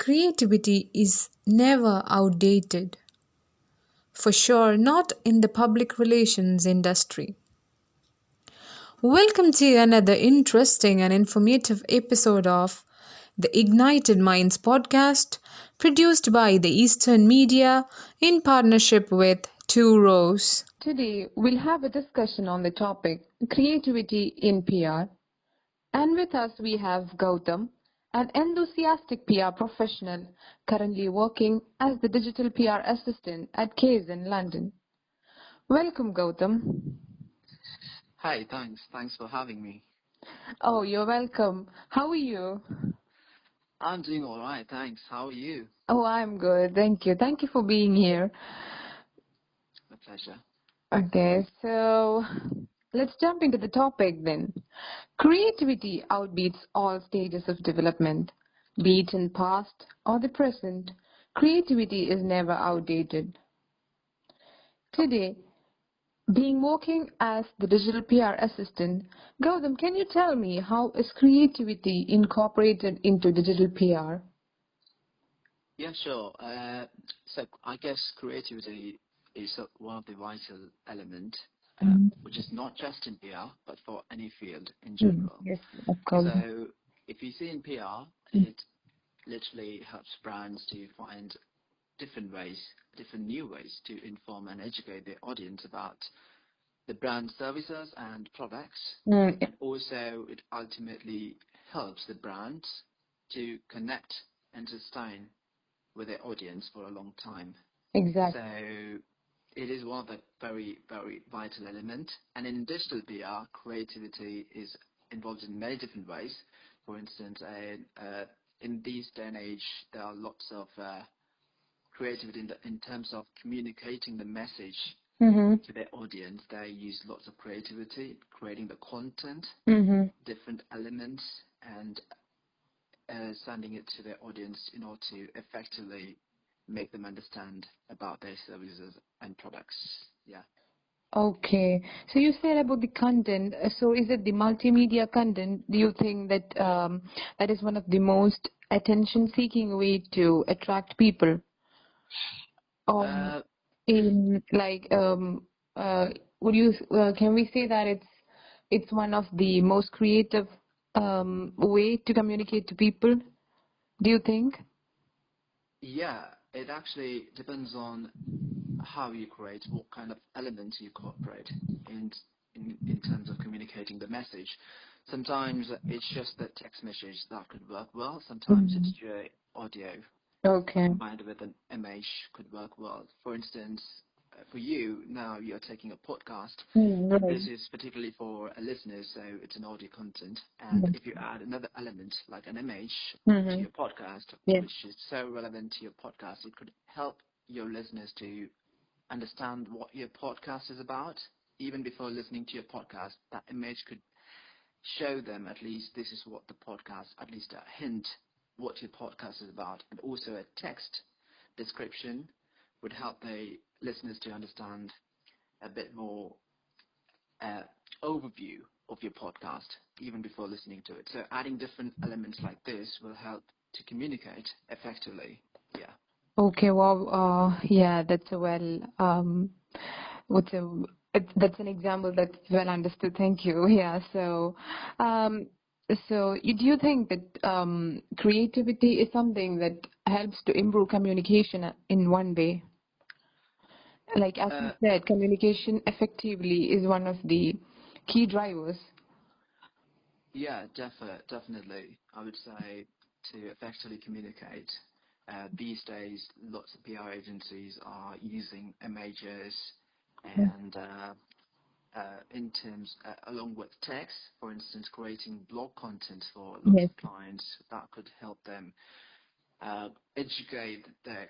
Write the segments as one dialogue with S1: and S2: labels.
S1: creativity is never outdated. For sure, not in the public relations industry. Welcome to another interesting and informative episode of the Ignited Minds podcast, produced by the Eastern Media in partnership with Two Rows. Today, we'll have a discussion on the topic creativity in PR. And with us, we have Gautham, an enthusiastic PR professional currently working as the digital PR assistant at Kaizen, London. Welcome, Gautham.
S2: Hi, thanks. Thanks for having me.
S1: Oh, you're welcome. How are you?
S2: I'm doing all right, thanks. How are you?
S1: Oh, I'm good. Thank you. Thank you for being here.
S2: My pleasure.
S1: Okay, so let's jump into the topic then. Creativity outbeats all stages of development, be it in past or the present. Creativity is never outdated. Today, being working as the digital PR assistant, Gautham, can you tell me how is creativity incorporated into digital PR?
S2: Yeah, sure. So I guess creativity is one of the vital elements, which is not just in PR, but for any field in general.
S1: Yes, of course.
S2: So if you see in PR, it literally helps brands to find different new ways to inform and educate their audience about the brand services and products. And also it ultimately helps the brands to connect and sustain with their audience for a long time.
S1: Exactly.
S2: So it is one of the very, very vital elements. And in digital PR, creativity is involved in many different ways. For instance, in this day and age, there are lots of creativity in terms of communicating the message to their audience. They use lots of creativity, creating the content, different elements, and sending it to their audience in order to effectively make them understand about their services and products. Yeah.
S1: Okay. So you said about the content. So is it the multimedia content? Do you think that that is one of the most attention-seeking way to attract people? Or in like would you can we say that it's one of the most creative way to communicate to people? Do you think?
S2: Yeah, it actually depends on how you create, what kind of elements you incorporate in terms of communicating the message. Sometimes it's just the text message that could work well. Sometimes it's your audio combined with an image could work well. For instance, for you, now you're taking a podcast. This is particularly for a listener, so it's an audio content. And if you add another element, like an image, to your podcast, which is so relevant to your podcast, it could help your listeners to understand what your podcast is about. Even before listening to your podcast, that image could show them at least this is what the podcast, at least a hint what your podcast is about. And also a text description would help the listeners to understand a bit more overview of your podcast even before listening to it. So adding different elements like this will help to communicate effectively. Yeah.
S1: Okay, well, yeah, that's a that's an example that's well understood. Thank you. Yeah, so, do you think that creativity is something that helps to improve communication in one way? Like as you said, communication effectively is one of the key drivers.
S2: Yeah, definitely. I would say to effectively communicate. These days, lots of PR agencies are using images and in terms, along with text, for instance, creating blog content for lots of clients that could help them educate their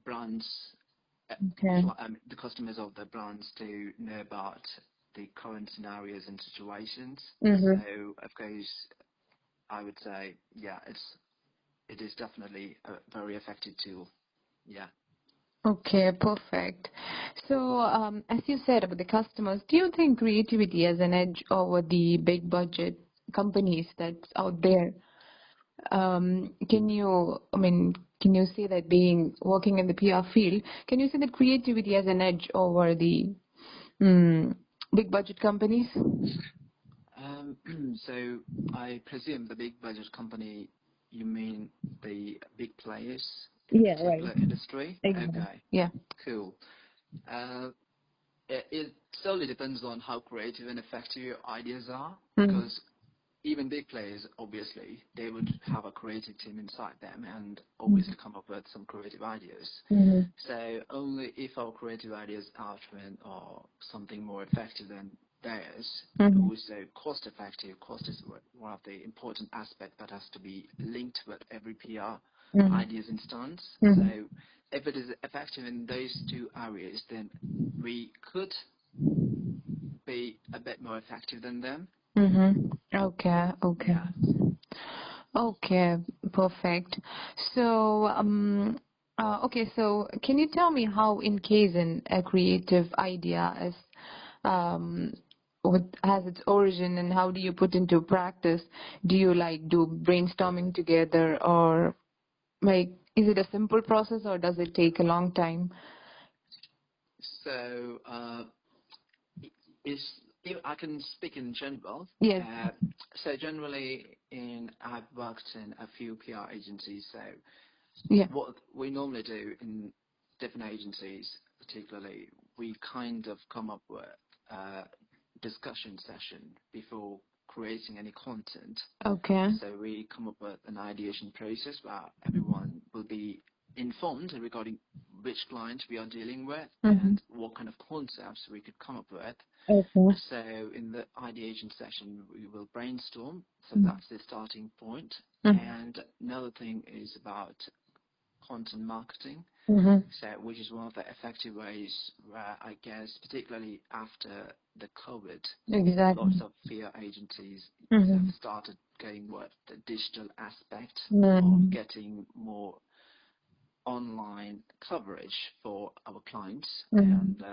S2: brands, the customers of the brands to know about the current scenarios and situations. So, of course, I would say, yeah, it is definitely a very effective tool. Yeah.
S1: Okay, perfect. So, as you said about the customers, do you think creativity has an edge over the big budget companies that's out there?
S3: Can you say that working in the PR field, can you say that creativity has an edge over the big budget companies?
S2: So I presume the big budget company, you mean the big players in a
S3: Yeah, right.
S2: particular industry?
S3: Exactly.
S2: Okay,
S3: Yeah.
S2: cool. Uh, it solely depends on how creative and effective your ideas are, because even big players, obviously, they would have a creative team inside them and obviously come up with some creative ideas.
S3: Mm-hmm.
S2: So only if our creative ideas outwin or something more effective than theirs,
S3: Mm-hmm.
S2: also cost effective. Cost is one of the important aspects that has to be linked with every PR
S3: Mm-hmm.
S2: ideas instance.
S3: Mm-hmm.
S2: So if it is effective in those two areas, then we could be a bit more effective than them.
S3: Mm-hmm. Okay. Okay.
S2: Yeah.
S3: Okay. Perfect. So, okay. So, can you tell me how in Kaizen a creative idea is, um, what has its origin, and how do you put into practice? Do you do brainstorming together, or is it a simple process, or does it take a long time?
S2: So is if I can speak in general.
S3: Yes.
S2: So generally, I've worked in a few PR agencies. So
S3: Yeah.
S2: what we normally do in different agencies, particularly, we kind of come up with a discussion session before creating any content.
S3: Okay.
S2: So we come up with an ideation process where everyone will be informed regarding which client we are dealing with and what kind of concepts we could come up with.
S3: Okay.
S2: So in the ideation session, we will brainstorm. So that's the starting point. And another thing is about content marketing. So which is one of the effective ways where I guess, particularly after the COVID,
S3: Exactly.
S2: lots of PR agencies have started going with the digital aspect of getting more online coverage for our clients and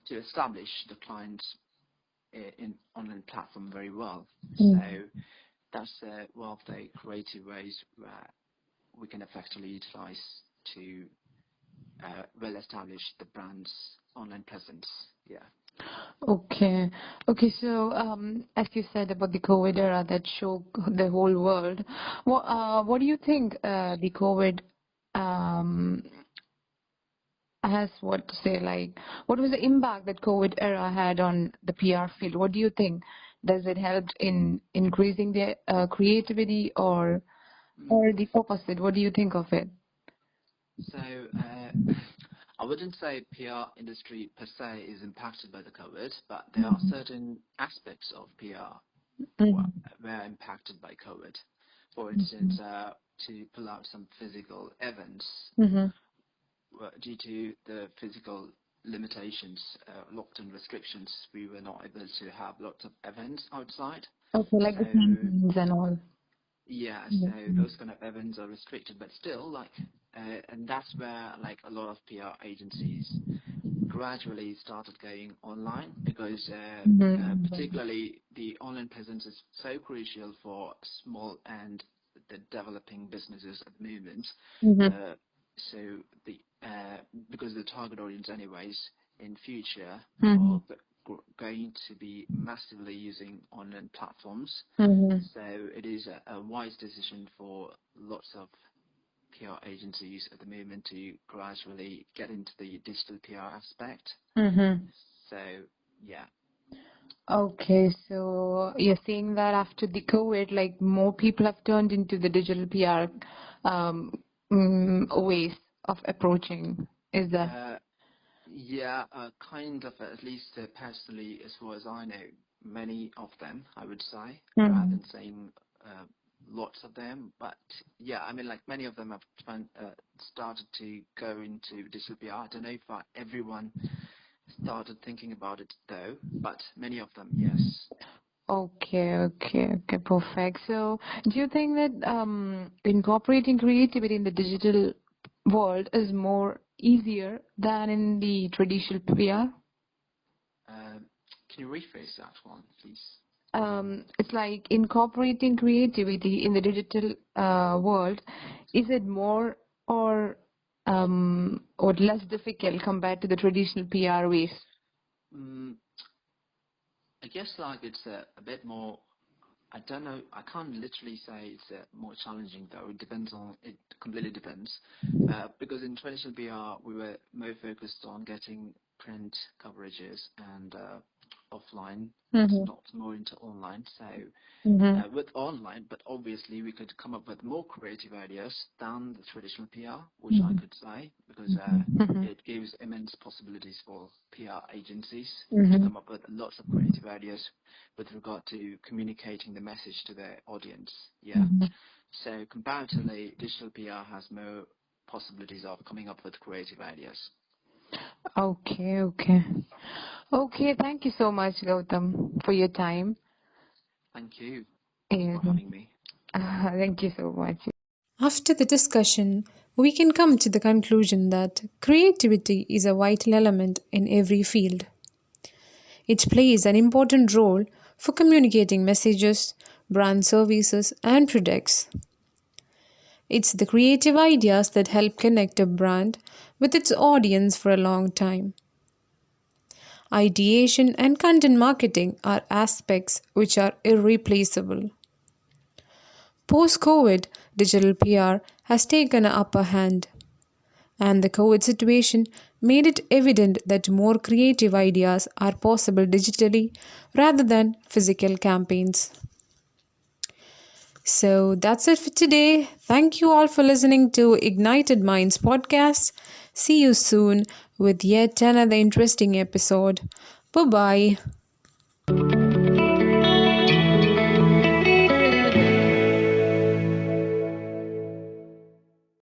S2: to establish the clients in online platform very well. So that's one of the creative ways where we can effectively utilize to well establish the brand's online presence. Yeah.
S3: Okay. Okay. So, as you said about the COVID era that shook the whole world, what do you think the COVID um, has what to say? What was the impact that COVID era had on the PR field? What do you think? Does it help in increasing the creativity, or the opposite? What do you think of it?
S2: So I wouldn't say PR industry per se is impacted by the COVID, but there are certain aspects of PR were impacted by COVID. For instance, to pull out some physical events, due to the physical limitations, lockdown restrictions, we were not able to have lots of events outside.
S3: Okay, like the
S2: So
S3: campaigns and all.
S2: yeah, so those kind of events are restricted, but still, and that's where a lot of PR agencies gradually started going online because particularly the online presence is so crucial for small and the developing businesses at the moment. So the because the target audience anyways in future are going to be massively using online platforms. So it is a wise decision for lots of PR agencies at the moment to gradually get into the digital PR aspect. So, yeah.
S3: Okay, so you're saying that after the COVID, more people have turned into the digital PR ways of approaching. Is that?
S2: Yeah, kind of, at least personally, as far as I know, many of them, I would say, rather than saying lots of them. But yeah, I mean, many of them have started to go into digital PR. I don't know if everyone started thinking about it though, but many of them, yes.
S3: Okay, perfect. So, do you think that incorporating creativity in the digital world is more easier than in the traditional PR?
S2: Can you rephrase that one, please?
S3: it's like incorporating creativity in the digital world. Is it more or less difficult compared to the traditional PR ways?
S2: Mm, I guess like it's a bit more. I don't know. I can't literally say it's more challenging though. It depends on. It completely depends. Because in traditional PR, we were more focused on getting print coverages and offline,
S3: Mm-hmm.
S2: not more into online. So
S3: Mm-hmm.
S2: with online, but obviously we could come up with more creative ideas than the traditional PR, which I could say, because
S3: Mm-hmm.
S2: it gives immense possibilities for PR agencies to
S3: Mm-hmm.
S2: come up with lots of creative ideas with regard to communicating the message to their audience. Yeah.
S3: Mm-hmm.
S2: So comparatively, digital PR has more possibilities of coming up with creative ideas.
S3: Okay, okay. Okay, thank you so much, Gautam, for your time.
S2: Thank you for
S3: And
S2: having me.
S3: thank you so much.
S1: After the discussion, we can come to the conclusion that creativity is a vital element in every field. It plays an important role for communicating messages, brand services, and products. It's the creative ideas that help connect a brand with its audience for a long time. Ideation and content marketing are aspects which are irreplaceable. Post COVID, digital PR has taken an upper hand, and the COVID situation made it evident that more creative ideas are possible digitally rather than physical campaigns. So that's it for today. Thank you all for listening to Ignited Minds podcast. See you soon with yet another interesting episode. Bye bye.